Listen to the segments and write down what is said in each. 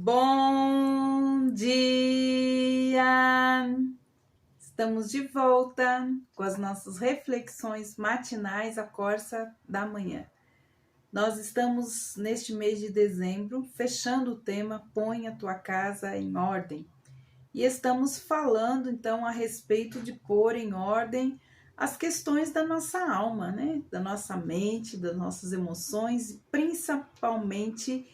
Bom dia! Estamos de volta com as nossas reflexões matinais à Corsa da Manhã. Nós estamos neste mês de dezembro fechando o tema Põe a tua casa em ordem. E estamos falando então a respeito de pôr em ordem as questões da nossa alma, né? Da nossa mente, das nossas emoções e principalmente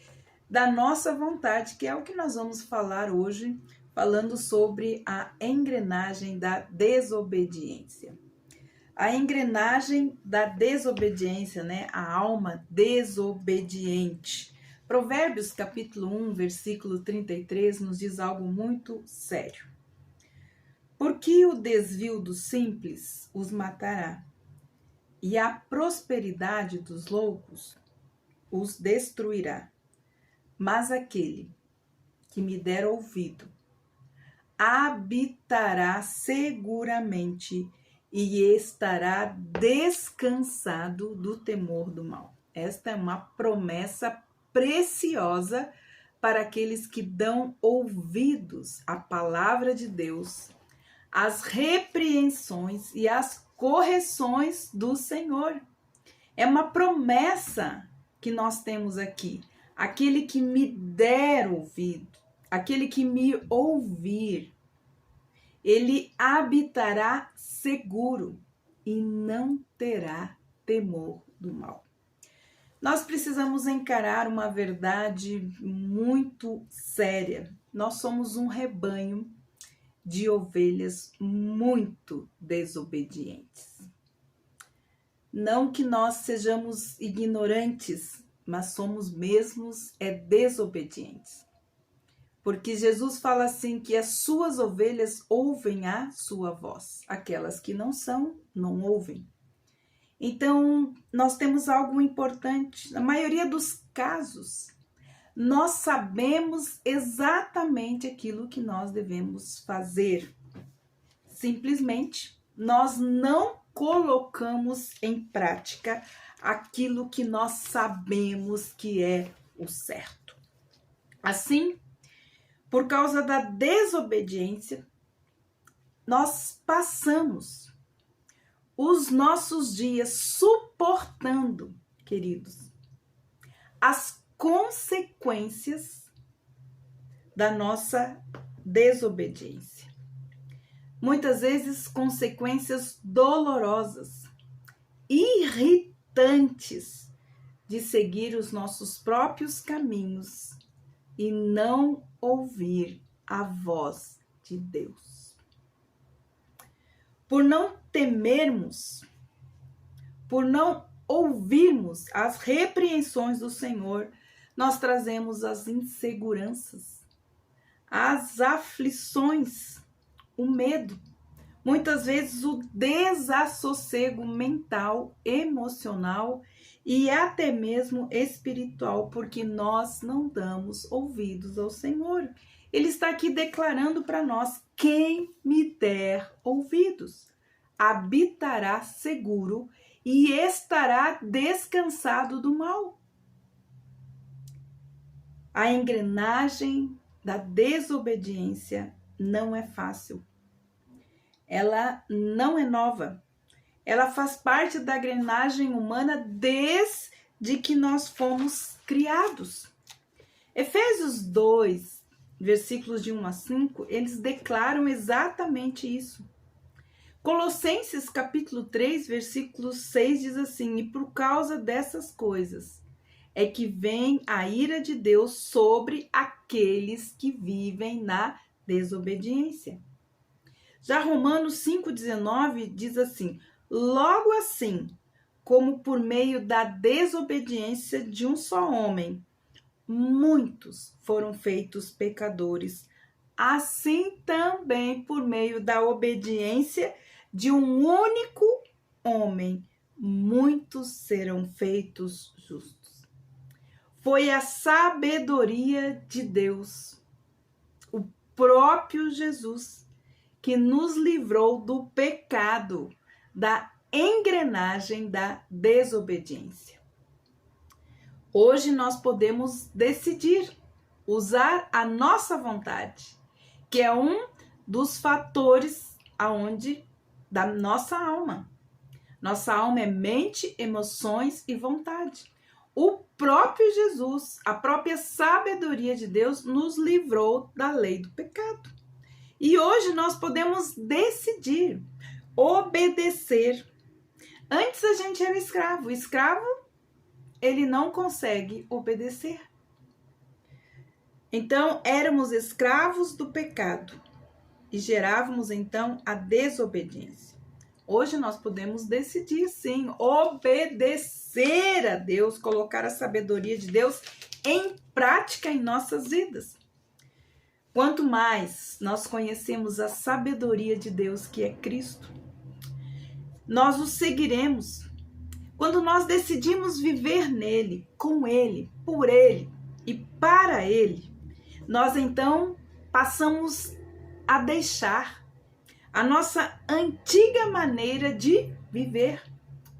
da nossa vontade, que é o que nós vamos falar hoje, falando sobre a engrenagem da desobediência. A engrenagem da desobediência, né? A alma desobediente. Provérbios capítulo 1, versículo 33 nos diz algo muito sério. Porque o desvio dos simples os matará, e a prosperidade dos loucos os destruirá. Mas aquele que me der ouvido habitará seguramente e estará descansado do temor do mal. Esta é uma promessa preciosa para aqueles que dão ouvidos à palavra de Deus, às repreensões e às correções do Senhor. É uma promessa que nós temos aqui. Aquele que me der ouvido, aquele que me ouvir, ele habitará seguro e não terá temor do mal. Nós precisamos encarar uma verdade muito séria. Nós somos um rebanho de ovelhas muito desobedientes. Não que nós sejamos ignorantes, mas somos mesmos desobedientes. Porque Jesus fala assim que as suas ovelhas ouvem a sua voz. Aquelas que não são, não ouvem. Então, nós temos algo importante. Na maioria dos casos, nós sabemos exatamente aquilo que nós devemos fazer. Simplesmente, nós não colocamos em prática aquilo que nós sabemos que é o certo. Assim, por causa da desobediência, nós passamos os nossos dias suportando, queridos, as consequências da nossa desobediência. Muitas vezes consequências dolorosas, irritantes de seguir os nossos próprios caminhos e não ouvir a voz de Deus. Por não temermos, por não ouvirmos as repreensões do Senhor, nós trazemos as inseguranças, as aflições, o medo, muitas vezes o desassossego mental, emocional e até mesmo espiritual, porque nós não damos ouvidos ao Senhor. Ele está aqui declarando para nós: quem me der ouvidos habitará seguro e estará descansado do mal. A engrenagem da desobediência não é fácil. Ela não é nova. Ela faz parte da engrenagem humana desde que nós fomos criados. Efésios 2, versículos de 1 a 5, eles declaram exatamente isso. Colossenses capítulo 3, versículo 6 diz assim: e por causa dessas coisas é que vem a ira de Deus sobre aqueles que vivem na desobediência. Já Romanos 5,19 diz assim: logo assim, como por meio da desobediência de um só homem, muitos foram feitos pecadores, assim também por meio da obediência de um único homem, muitos serão feitos justos. Foi a sabedoria de Deus, o próprio Jesus, que nos livrou do pecado, da engrenagem da desobediência. Hoje nós podemos decidir usar a nossa vontade, que é um dos fatores da nossa alma. Nossa alma é mente, emoções e vontade. O próprio Jesus, a própria sabedoria de Deus, nos livrou da lei do pecado. E hoje nós podemos decidir obedecer. Antes a gente era escravo. O escravo, ele não consegue obedecer. Então, éramos escravos do pecado e gerávamos, então, a desobediência. Hoje nós podemos decidir, sim, obedecer a Deus, colocar a sabedoria de Deus em prática em nossas vidas. Quanto mais nós conhecemos a sabedoria de Deus, que é Cristo, nós o seguiremos. Quando nós decidimos viver nele, com ele, por ele e para ele, nós então passamos a deixar a nossa antiga maneira de viver,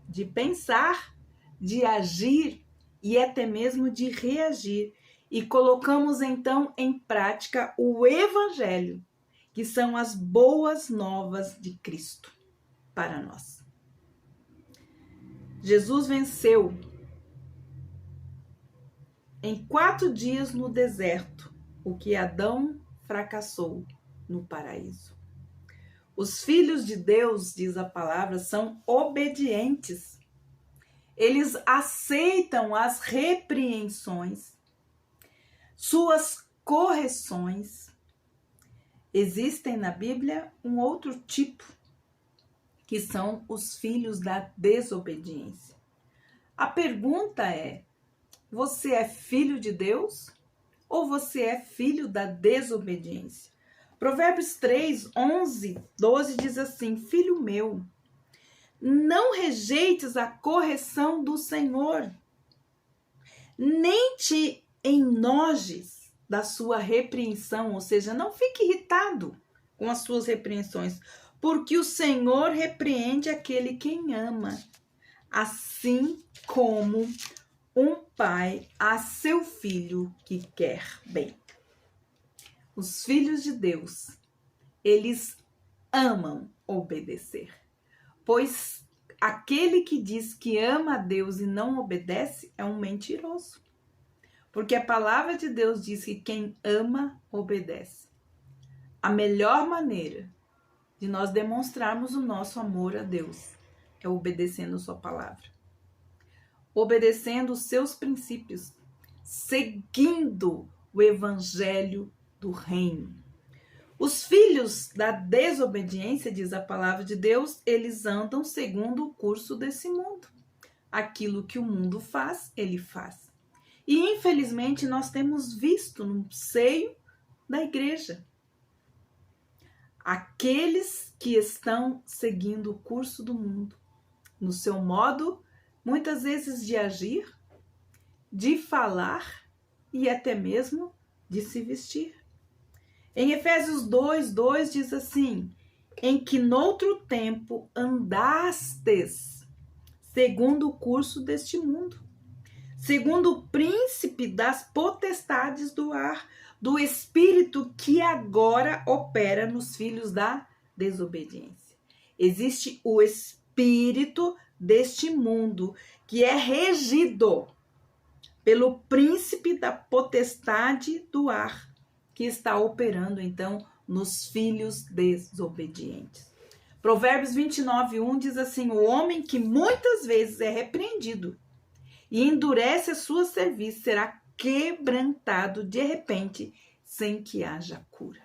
de pensar, de agir e até mesmo de reagir. E colocamos então em prática o Evangelho, que são as boas novas de Cristo para nós. Jesus venceu em 4 dias no deserto o que Adão fracassou no paraíso. Os filhos de Deus, diz a palavra, são obedientes. Eles aceitam as repreensões, suas correções. Existem na Bíblia um outro tipo, que são os filhos da desobediência. A pergunta é: você é filho de Deus ou você é filho da desobediência? Provérbios 3, 11, 12 diz assim: filho meu, não rejeites a correção do Senhor, nem te enojes da sua repreensão, ou seja, não fique irritado com as suas repreensões, porque o Senhor repreende aquele quem ama, assim como um pai a seu filho que quer bem. Os filhos de Deus, eles amam obedecer, pois aquele que diz que ama a Deus e não obedece é um mentiroso, porque a palavra de Deus diz que quem ama, obedece. A melhor maneira de nós demonstrarmos o nosso amor a Deus é obedecendo sua palavra, obedecendo os seus princípios, seguindo o evangelho do reino. Os filhos da desobediência, diz a palavra de Deus, eles andam segundo o curso desse mundo. Aquilo que o mundo faz, ele faz. E infelizmente nós temos visto no seio da igreja aqueles que estão seguindo o curso do mundo, no seu modo, muitas vezes, de agir, de falar e até mesmo de se vestir. Em Efésios 2, 2 diz assim: em que noutro tempo andastes segundo o curso deste mundo, segundo o príncipe das potestades do ar, do espírito que agora opera nos filhos da desobediência. Existe o espírito deste mundo que é regido pelo príncipe da potestade do ar, que está operando, então, nos filhos desobedientes. Provérbios 29, 1 diz assim: o homem que muitas vezes é repreendido e endurece a sua cerviz será quebrantado de repente, sem que haja cura.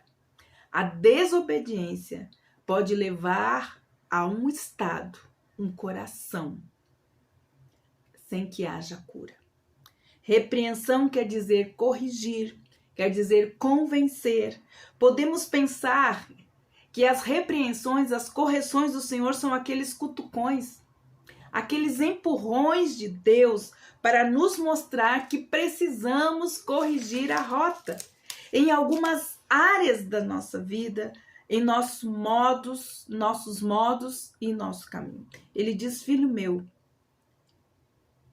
A desobediência pode levar a um estado, um coração, sem que haja cura. Repreensão quer dizer corrigir, quer dizer convencer. Podemos pensar que as repreensões, as correções do Senhor são aqueles cutucões, aqueles empurrões de Deus para nos mostrar que precisamos corrigir a rota em algumas áreas da nossa vida, em nossos modos e nosso caminho. Ele diz: filho meu,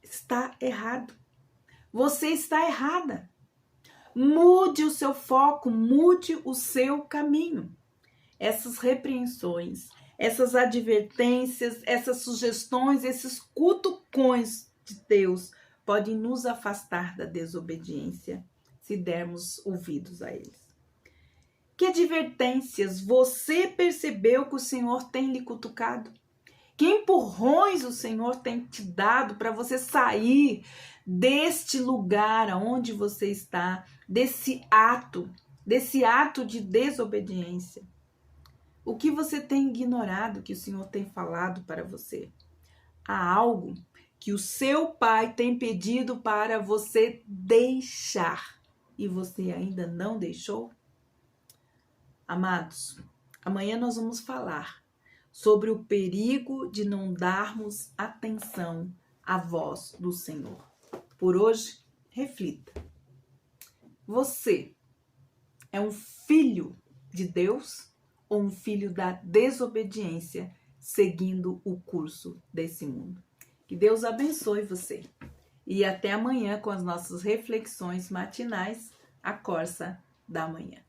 está errado. Você está errada. Mude o seu foco, mude o seu caminho. Essas repreensões, essas advertências, essas sugestões, esses cutucões de Deus podem nos afastar da desobediência se dermos ouvidos a eles. Que advertências você percebeu que o Senhor tem lhe cutucado? Que empurrões o Senhor tem te dado para você sair deste lugar onde você está, desse ato de desobediência? O que você tem ignorado que o Senhor tem falado para você? Há algo que o seu pai tem pedido para você deixar e você ainda não deixou? Amados, amanhã nós vamos falar sobre o perigo de não darmos atenção à voz do Senhor. Por hoje, reflita. Você é um filho de Deus ou um filho da desobediência seguindo o curso desse mundo? Que Deus abençoe você. E até amanhã com as nossas reflexões matinais, a Corsa da Manhã.